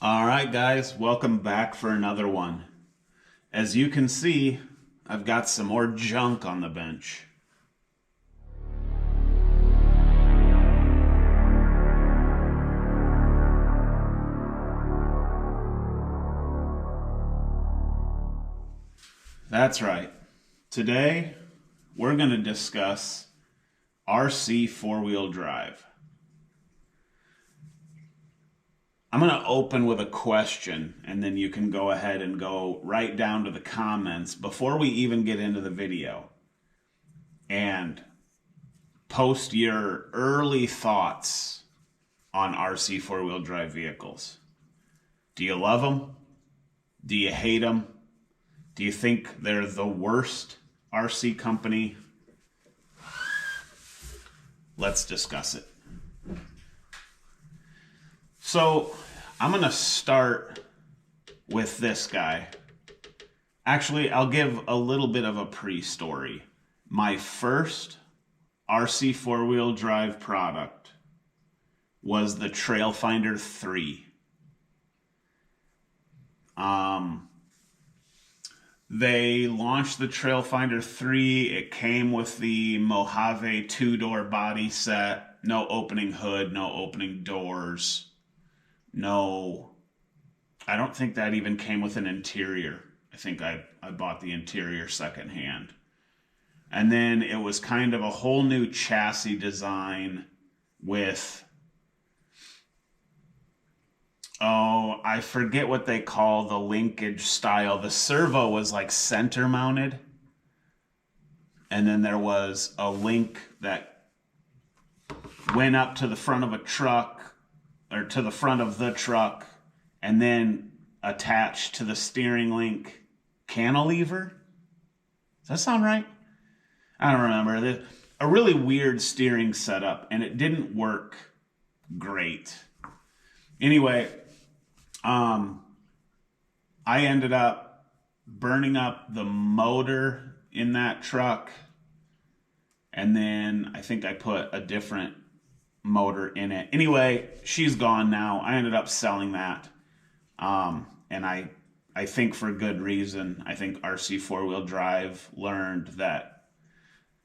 All right, guys, welcome back for another one. As you can see, I've got some more junk on the bench. That's right. Today, we're going to discuss RC four-wheel drive. I'm going to open with a question, and then you can go ahead and go right down to the comments before we even get into the video and post your early thoughts on RC four-wheel drive vehicles. Do you love them? Do you hate them? Do you think they're the worst RC company? Let's discuss it. So I'm going to start with this guy. Actually, I'll give a little bit of a pre-story. My first RC four-wheel drive product was the Trailfinder 3. They launched the Trailfinder 3. It came with the Mojave 2-door body set. No opening hood, no opening doors. No, I don't think that even came with an interior. I think I bought the interior secondhand. And then it was kind of a whole new chassis design with, I forget what they call the linkage style. The servo was like center mounted. And then there was a link that went up to the front of a truck, or to the front of the truck, and then attached to the steering link cantilever. Does that sound right? I don't remember. A really weird steering setup, and it didn't work great. Anyway, I ended up burning up the motor in that truck, and then I think I put a different motor in it. Anyway, she's gone now. I ended up selling that. And I think for good reason. I think RC four-wheel drive learned that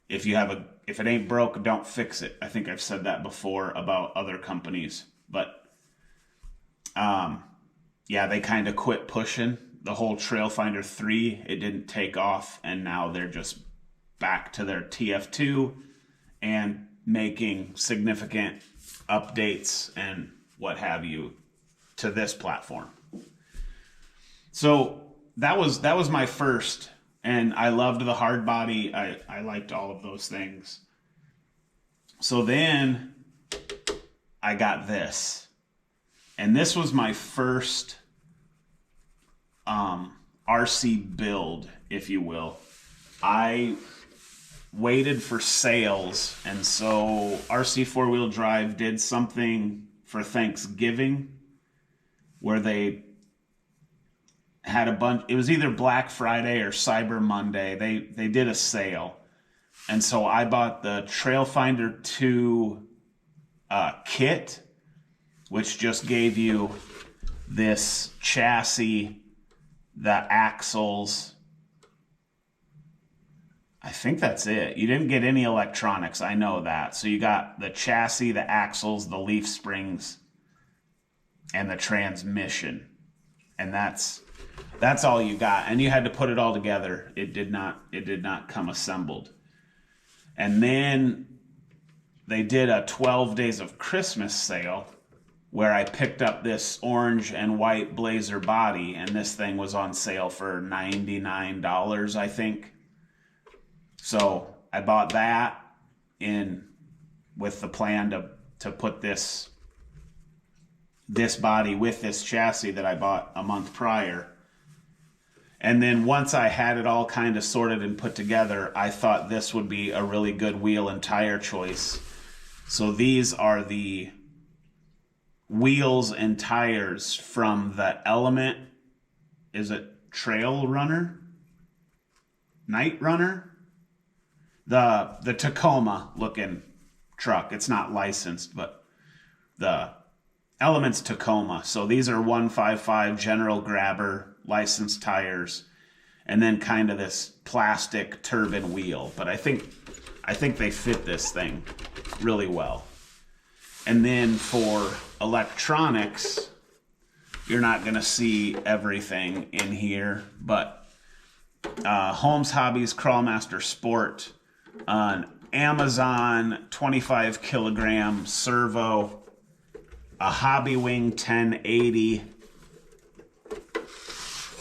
if it ain't broke, don't fix it. I think I've said that before about other companies. But yeah, they kind of quit pushing the whole Trailfinder 3. It didn't take off, and now they're just back to their TF2 and making significant updates and what have you to this platform. So that was my first, and I loved the hard body. I liked all of those things. So then I got this, and this was my first RC build, if you will. I waited for sales, and so RC four-wheel drive did something for Thanksgiving where they had a bunch. It was either Black Friday or Cyber Monday. They did a sale, and so I bought the Trailfinder 2 kit, which just gave you this chassis, the axles. I think that's it. You didn't get any electronics. I know that. So you got the chassis, the axles, the leaf springs, and the transmission. And that's all you got. And you had to put it all together. It did not come assembled. And then they did a 12 Days of Christmas sale where I picked up this orange and white Blazer body, and this thing was on sale for $99, I think. So I bought that in with the plan to put this body with this chassis that I bought a month prior. And then once I had it all kind of sorted and put together, I thought this would be a really good wheel and tire choice. So these are the wheels and tires from the Element, is it Trail Runner? Night Runner? The Tacoma looking truck. It's not licensed, but the Elements Tacoma. So these are 155 General Grabber licensed tires, and then kind of this plastic turbine wheel. But I think they fit this thing really well. And then for electronics, you're not going to see everything in here, but Holmes Hobbies Crawlmaster Sport, an Amazon 25 kilogram servo, a Hobby Wing 1080.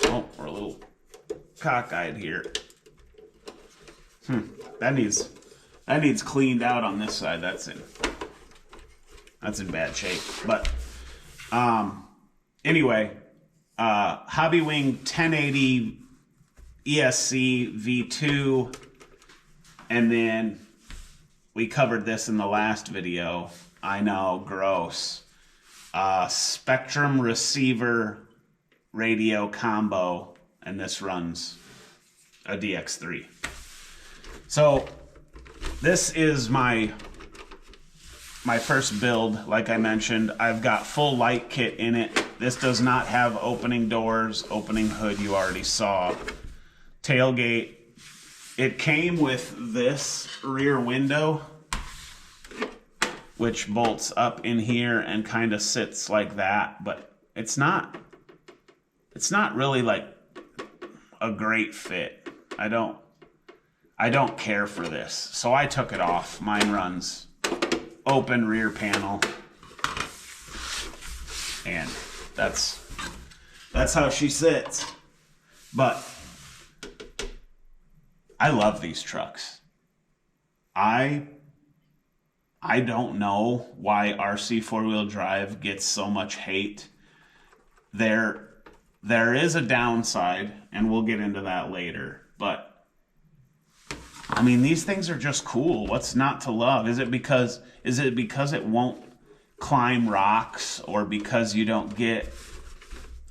Oh, we're a little cockeyed here. That needs cleaned out on this side. That's in bad shape. But anyway, Hobby Wing 1080 ESC V2, and then we covered this in the last video. I know, gross. Spectrum receiver radio combo, and this runs a DX3. So this is my first build. Like I mentioned, I've got full light kit in it. This does not have opening doors, opening hood you already saw. Tailgate. It came with this rear window, which bolts up in here and kind of sits like that, but it's not really like a great fit. I don't care for this, so I took it off. Mine runs open rear panel, and that's how she sits. But I love these trucks. I don't know why RC four-wheel drive gets so much hate. There is a downside, and we'll get into that later, but I mean, these things are just cool. What's not to love? Is it because it won't climb rocks, or because you don't get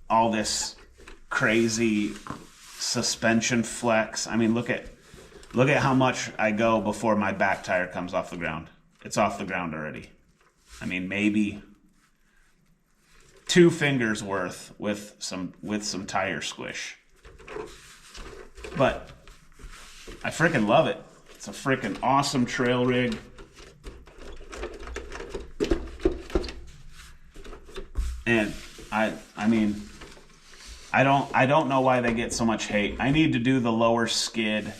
all this crazy suspension flex? I mean, look at how much I go before my back tire comes off the ground. It's off the ground already. I mean, maybe 2 fingers worth with some tire squish. But I freaking love it. It's a freaking awesome trail rig. And I mean, I don't know why they get so much hate. I need to do the lower skid.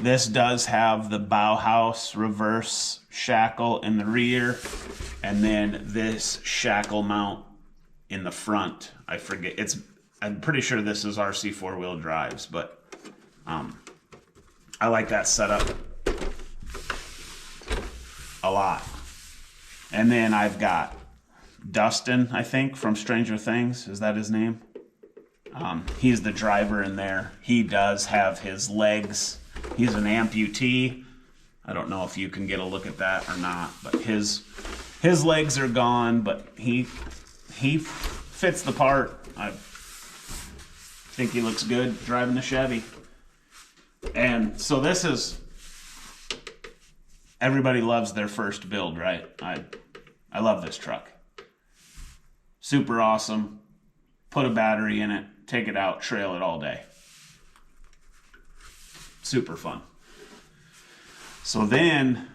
This does have the Bauhaus reverse shackle in the rear, and then this shackle mount in the front. I forget. I'm pretty sure this is RC four-wheel drives, but I like that setup a lot. And then I've got Dustin, I think, from Stranger Things. Is that his name? He's the driver in there. He does have his legs. He's an amputee. I don't know if you can get a look at that or not, but his legs are gone, but he fits the part. I think he looks good driving the Chevy. And so this is, everybody loves their first build, right? I love this truck. Super awesome. Put a battery in it, take it out, trail it all day. Super fun. So then,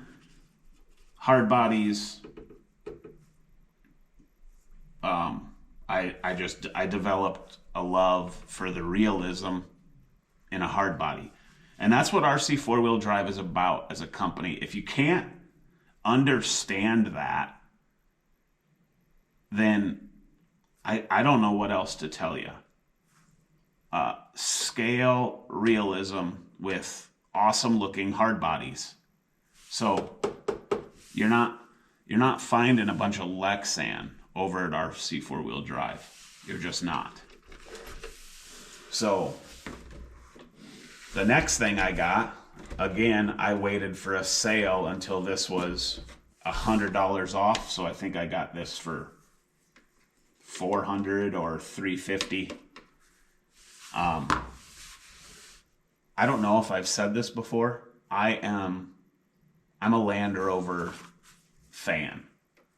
hard bodies. I developed a love for the realism in a hard body, and that's what RC four-wheel drive is about as a company. If you can't understand that, then I don't know what else to tell you. Scale realism with awesome looking hard bodies. So you're not finding a bunch of Lexan over at RC four-wheel drive. You're just not. So the next thing I got, again, I waited for a sale until this was $100 off. So I think I got this for $400 or $350. I don't know if I've said this before. I'm a Land Rover fan.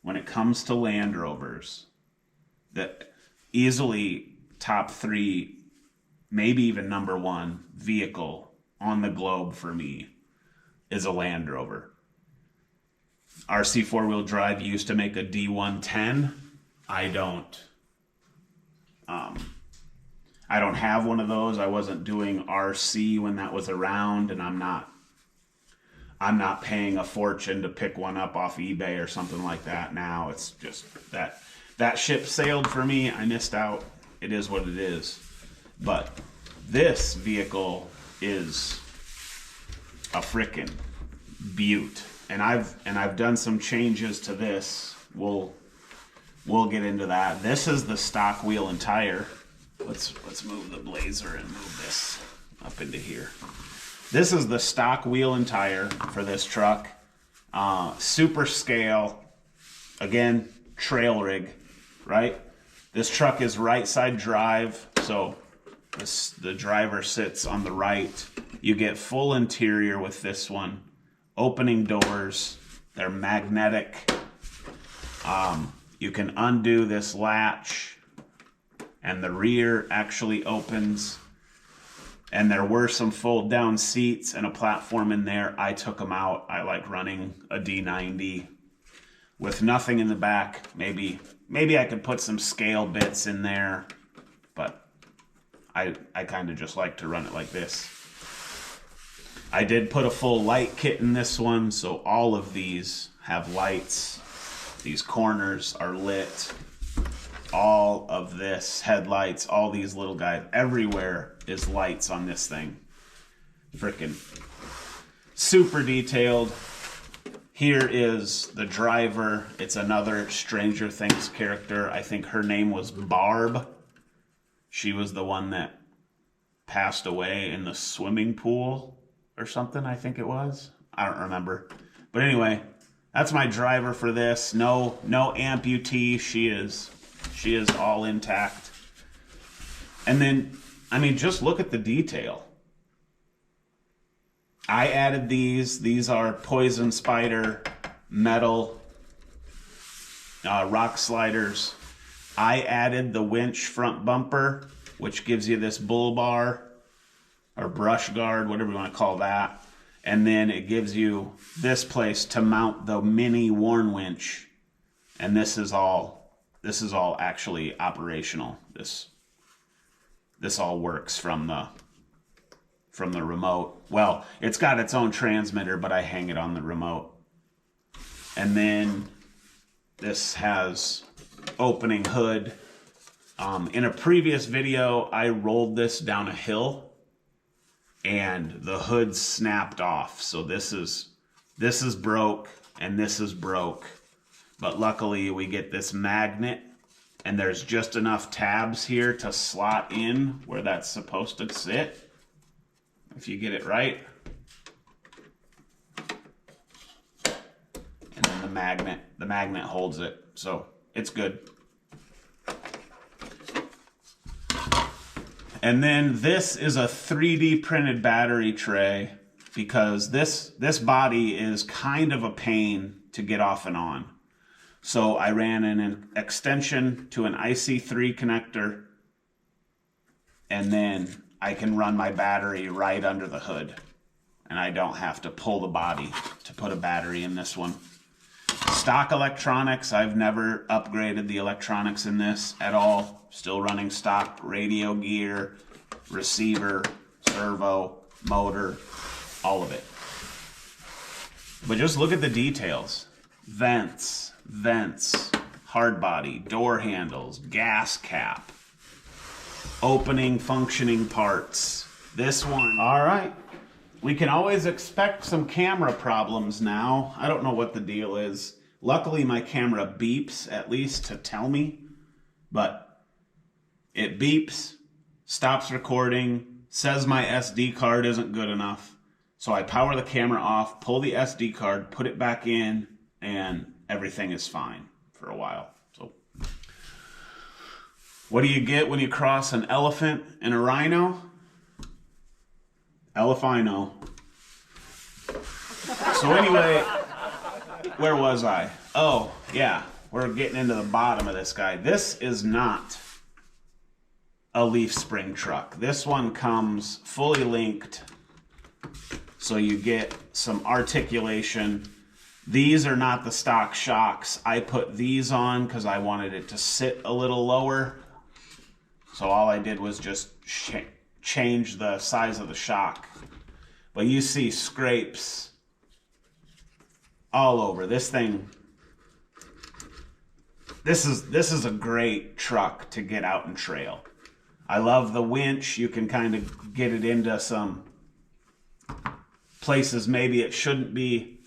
When it comes to Land Rovers, The easily top 3, maybe even number 1 vehicle on the globe for me is a Land Rover. RC four-wheel drive used to make a D110. I don't have one of those. I wasn't doing RC when that was around, and I'm not paying a fortune to pick one up off eBay or something like that now. It's just that ship sailed for me. I missed out. It is what it is. But this vehicle is a frickin' beaut. And I've done some changes to this. We'll get into that. This is the stock wheel and tire. Let's move the Blazer and move this up into here. This is the stock wheel and tire for this truck. Super scale. Again, trail rig, right? This truck is right side drive, so the driver sits on the right. You get full interior with this one. Opening doors. They're magnetic. You can undo this latch, and the rear actually opens. And there were some fold down seats and a platform in there. I took them out. I like running a D90 with nothing in the back. Maybe I could put some scale bits in there, but I kind of just like to run it like this. I did put a full light kit in this one, so all of these have lights. These corners are lit. All of this, headlights, all these little guys, everywhere is lights on this thing. Frickin' super detailed. Here is the driver. It's another Stranger Things character. I think her name was Barb. She was the one that passed away in the swimming pool or something, I think it was. I don't remember. But anyway, that's my driver for this. No amputee. She is all intact. And then, I mean, just look at the detail. I added these. These are Poison Spider metal rock sliders. I added the winch front bumper, which gives you this bull bar or brush guard, whatever you want to call that. And then it gives you this place to mount the mini Warn winch. And this is all actually operational. This all works from the remote. Well, it's got its own transmitter, but I hang it on the remote. And then this has opening hood. In a previous video, I rolled this down a hill and the hood snapped off. So this is broke and this is broke. But luckily we get this magnet and there's just enough tabs here to slot in where that's supposed to sit. If you get it right. And then the magnet holds it. So it's good. And then this is a 3D printed battery tray because this body is kind of a pain to get off and on. So I ran an extension to an IC3 connector, and then I can run my battery right under the hood. And I don't have to pull the body to put a battery in this one. Stock electronics, I've never upgraded the electronics in this at all. Still running stock radio gear, receiver, servo, motor, all of it. But just look at the details. Vents, hard body, door handles, gas cap, opening functioning parts. This one. All right. We can always expect some camera problems now. I don't know what the deal is. Luckily, my camera beeps at least to tell me, but it beeps, stops recording, says my SD card isn't good enough. So I power the camera off, pull the SD card, put it back in, and everything is fine for a while. So what do you get when you cross an elephant and a rhino? Elephino. So anyway, where was I? Oh, yeah. we're getting into the bottom of this guy. This is not a leaf spring truck. This one comes fully linked, so you get some articulation. These are not the stock shocks. I put these on because I wanted it to sit a little lower. So all I did was just change the size of the shock. But you see scrapes all over. This thing, this is a great truck to get out and trail. I love the winch. You can kind of get it into some places maybe it shouldn't be.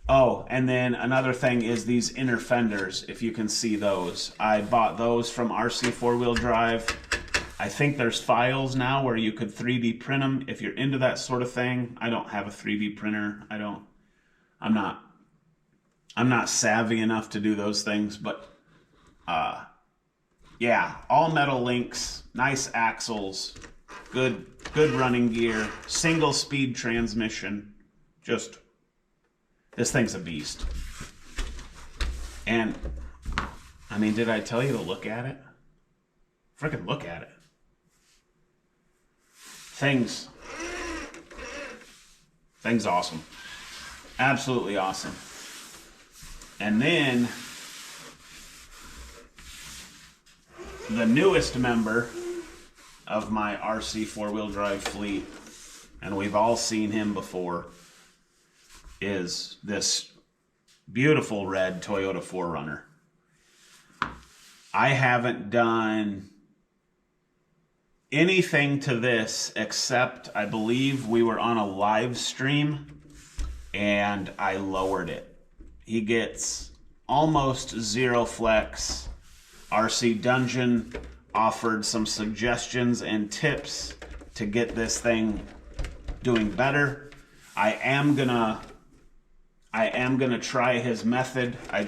Oh, and then another thing is these inner fenders, if you can see those. I bought those from RC4 Drive. I think there's files now where you could 3D print them if you're into that sort of thing. I don't have a 3D printer. I'm not savvy enough to do those things, but yeah, all metal links, nice axles, good running gear, single speed transmission. Just, this thing's a beast. And I mean, did I tell you to look at it? Frickin' look at it. Thing's awesome. Absolutely awesome. And then the newest member of my RC4 Drive fleet, and we've all seen him before, is this beautiful red Toyota 4Runner. I haven't done anything to this except I believe we were on a live stream and I lowered it. He gets almost zero flex. RC Dungeon offered some suggestions and tips to get this thing doing better. I am gonna try his method. I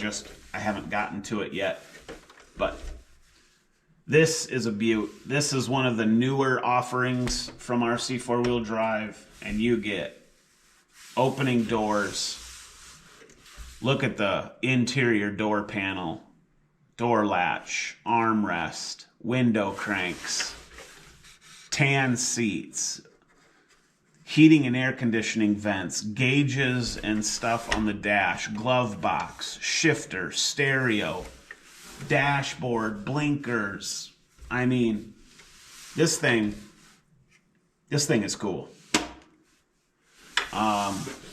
haven't gotten to it yet. But this is a beaut. This is one of the newer offerings from RC4 Drive, and you get opening doors. Look at the interior door panel, door latch, armrest, window cranks, tan seats, heating and air conditioning vents, gauges and stuff on the dash, glove box, shifter, stereo, dashboard, blinkers. I mean, this thing is cool.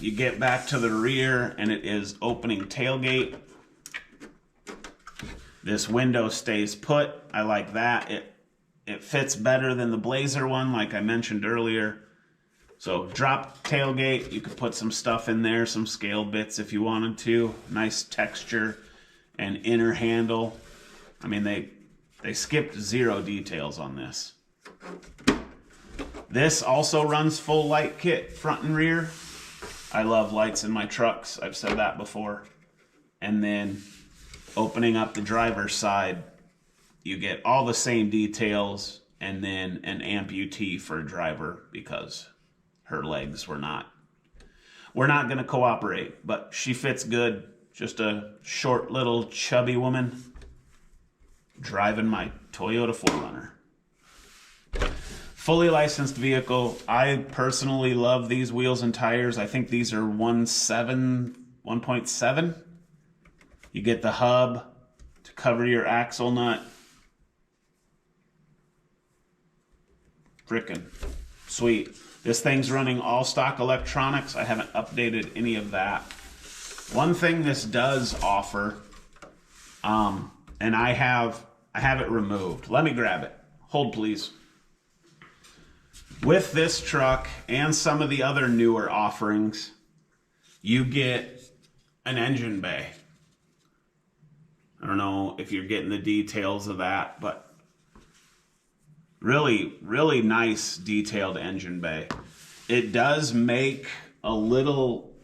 You get back to the rear and it is opening tailgate. This window stays put. I like that. It fits better than the Blazer one, like I mentioned earlier. So drop tailgate, you could put some stuff in there, some scale bits if you wanted to. Nice texture and inner handle. I mean, they skipped zero details on this. This also runs full light kit, front and rear. I love lights in my trucks. I've said that before. And then opening up the driver's side, you get all the same details and then an amputee for a driver because her legs were not going to cooperate, but she fits good. Just a short little chubby woman driving my Toyota 4Runner. Fully licensed vehicle. I personally love these wheels and tires. I think these are 1.7. You get the hub to cover your axle nut. Frickin' sweet. This thing's running all stock electronics. I haven't updated any of that. One thing this does offer, and I have it removed. Let me grab it. Hold, please. With this truck and some of the other newer offerings, you get an engine bay. I don't know if you're getting the details of that, but really, really nice detailed engine bay. It does make it a little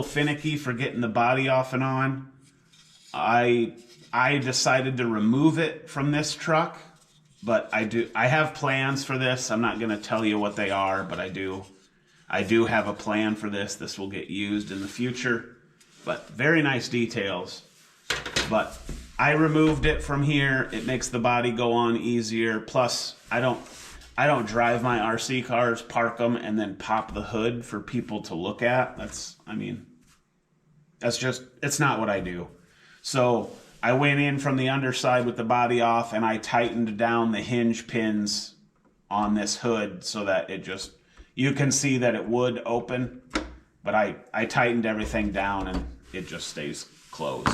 finicky for getting the body off and on. I decided to remove it from this truck, but I have plans for this. I'm not going to tell you what they are, but I do have a plan for this. This will get used in the future, but very nice details. But I removed it from here. It makes the body go on easier. Plus, I don't drive my RC cars, park them, and then pop the hood for people to look at. It's not what I do. So I went in from the underside with the body off, and I tightened down the hinge pins on this hood so that you can see that it would open, but I tightened everything down and it just stays closed.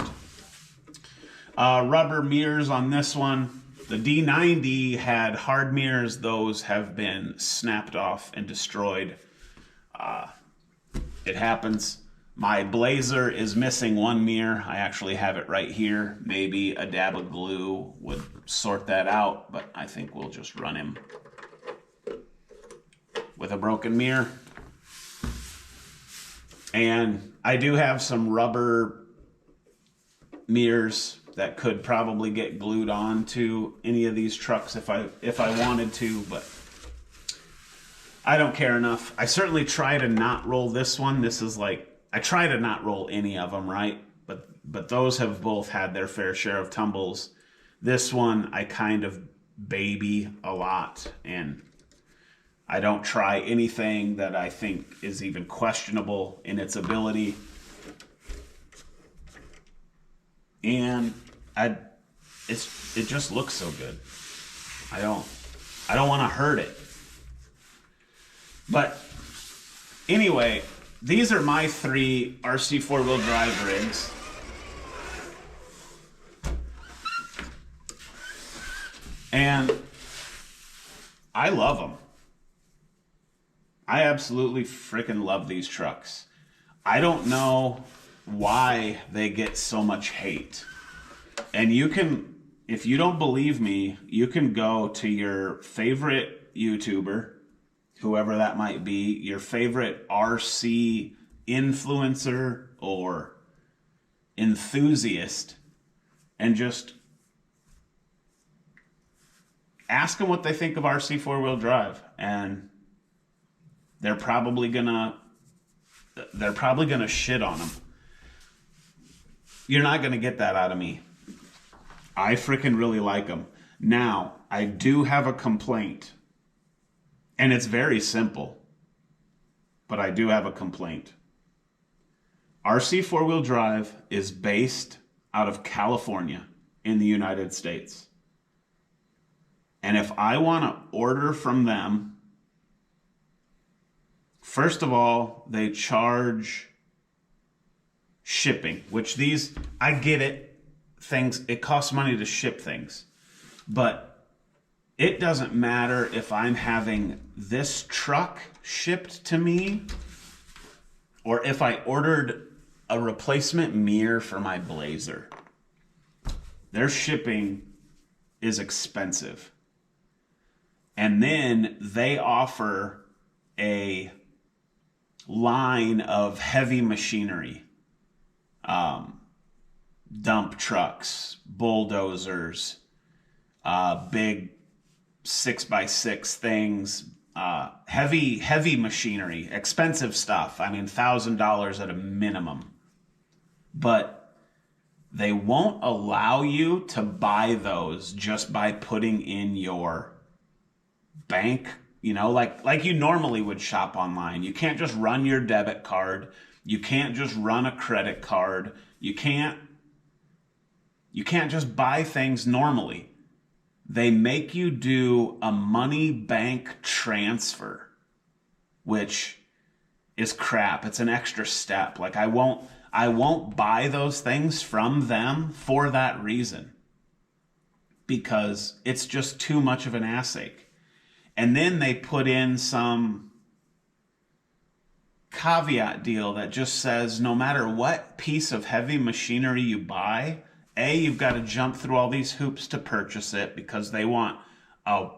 Rubber mirrors on this one. The D90 had hard mirrors. Those have been snapped off and destroyed. It happens. My Blazer is missing one mirror. I actually have it right here. Maybe a dab of glue would sort that out, but I think we'll just run him with a broken mirror. And I do have some rubber mirrors that could probably get glued on to any of these trucks if I wanted to, but I don't care enough. I certainly try to not roll this one. This is like, I try to not roll any of them, right? But those have both had their fair share of tumbles. This one I kind of baby a lot, and I don't try anything that I think is even questionable in its ability. And it just looks so good. I don't want to hurt it. But anyway, these are my 3 RC 4-wheel drive rigs. And I love them. I absolutely freaking love these trucks. I don't know why they get so much hate. And you can, if you don't believe me, you can go to your favorite YouTuber, whoever that might be, your favorite RC influencer or enthusiast, and just ask them what they think of RC 4-wheel drive. And they're probably gonna shit on them. You're not gonna get that out of me. I freaking really like them. Now, I do have a complaint. And it's very simple. But I do have a complaint. RC 4-wheel drive is based out of California in the United States. And if I want to order from them, first of all, they charge shipping, which these, I get it. It costs money to ship things. But it doesn't matter if I'm having this truck shipped to me or if I ordered a replacement mirror for my Blazer. Their shipping is expensive. And then they offer a line of heavy machinery, dump trucks, bulldozers, big 6x6 things, heavy machinery, expensive stuff. I mean, $1,000 at a minimum. But they won't allow you to buy those just by putting in your bank, like you normally would shop online. You can't just run your debit card. You can't just run a credit card. You can't just buy things normally. They make you do a money bank transfer, which is crap. It's an extra step. Like I won't buy those things from them for that reason, because it's just too much of an ass-ache. And then they put in some caveat deal that just says no matter what piece of heavy machinery you buy, you've got to jump through all these hoops to purchase it because they want a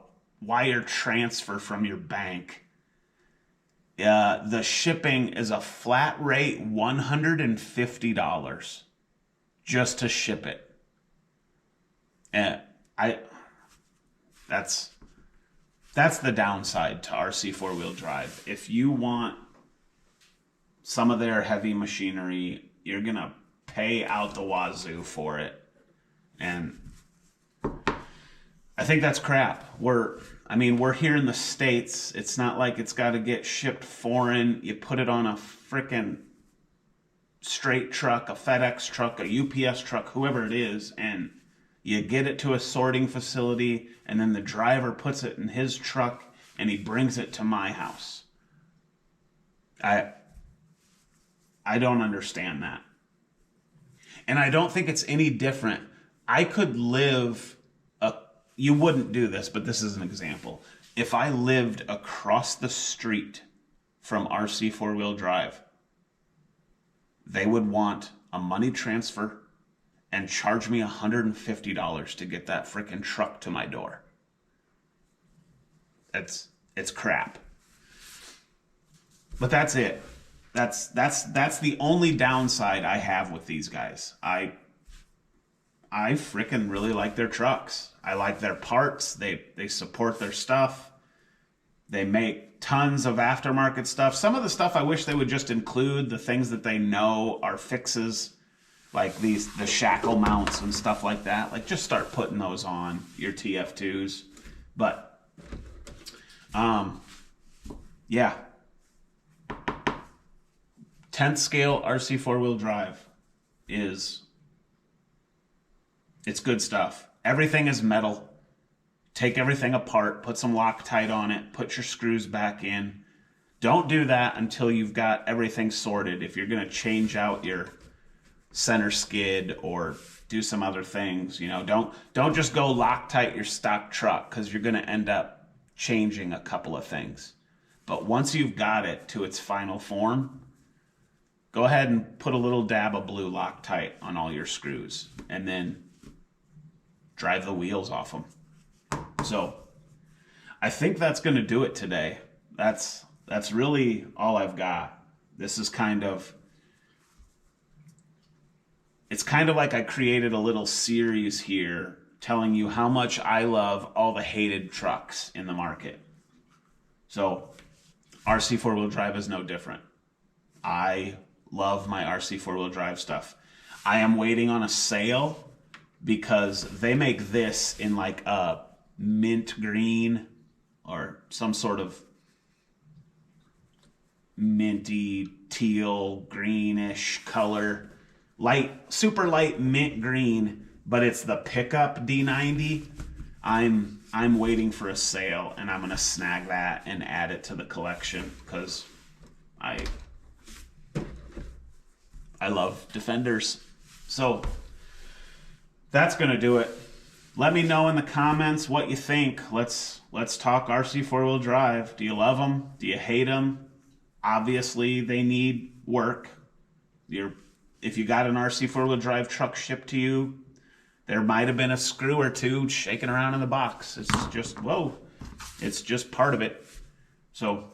wire transfer from your bank. The shipping is a flat rate $150 just to ship it. And that's the downside to RC 4-wheel drive. If you want some of their heavy machinery, you're going to pay out the wazoo for it. And I think that's crap. We're here in the States. It's not like it's got to get shipped foreign. You put it on a frickin' straight truck, a FedEx truck, a UPS truck, whoever it is, and you get it to a sorting facility, and then the driver puts it in his truck and he brings it to my house. I don't understand that. And I don't think it's any different. I could live, you wouldn't do this, but this is an example. If I lived across the street from RC 4-wheel drive, they would want a money transfer and charge me $150 to get that freaking truck to my door. It's crap. But that's it. That's the only downside I have with these guys. I freaking really like their trucks. I like their parts. They support their stuff. They make tons of aftermarket stuff. Some of the stuff I wish they would just include the things that they know are fixes, like the shackle mounts and stuff like that. Like, just start putting those on your TF2s. But yeah. 10th scale RC 4-wheel drive it's good stuff. Everything is metal. Take everything apart, put some Loctite on it, put your screws back in. Don't do that until you've got everything sorted. If you're going to change out your center skid or do some other things, don't just go Loctite your stock truck, because you're going to end up changing a couple of things. But once you've got it to its final form, go ahead and put a little dab of blue Loctite on all your screws and then drive the wheels off them. So I think that's going to do it today. That's really all I've got. This is it's kind of like I created a little series here telling you how much I love all the hated trucks in the market. So RC 4-wheel drive is no different. I love my RC 4-wheel drive stuff. I am waiting on a sale because they make this in like a mint green or some sort of minty teal greenish color. Super light mint green, but it's the pickup D90. I'm waiting for a sale, and I'm gonna snag that and add it to the collection because I love Defenders. So that's gonna do it. Let me know in the comments what you think. Let's talk RC 4-wheel drive. Do you love them? Do you hate them? Obviously, they need work. If you got an RC 4-wheel drive truck shipped to you, there might have been a screw or two shaking around in the box. It's just, whoa, it's just part of it. So,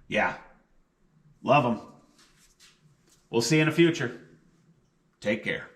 yeah, love them. We'll see you in the future. Take care.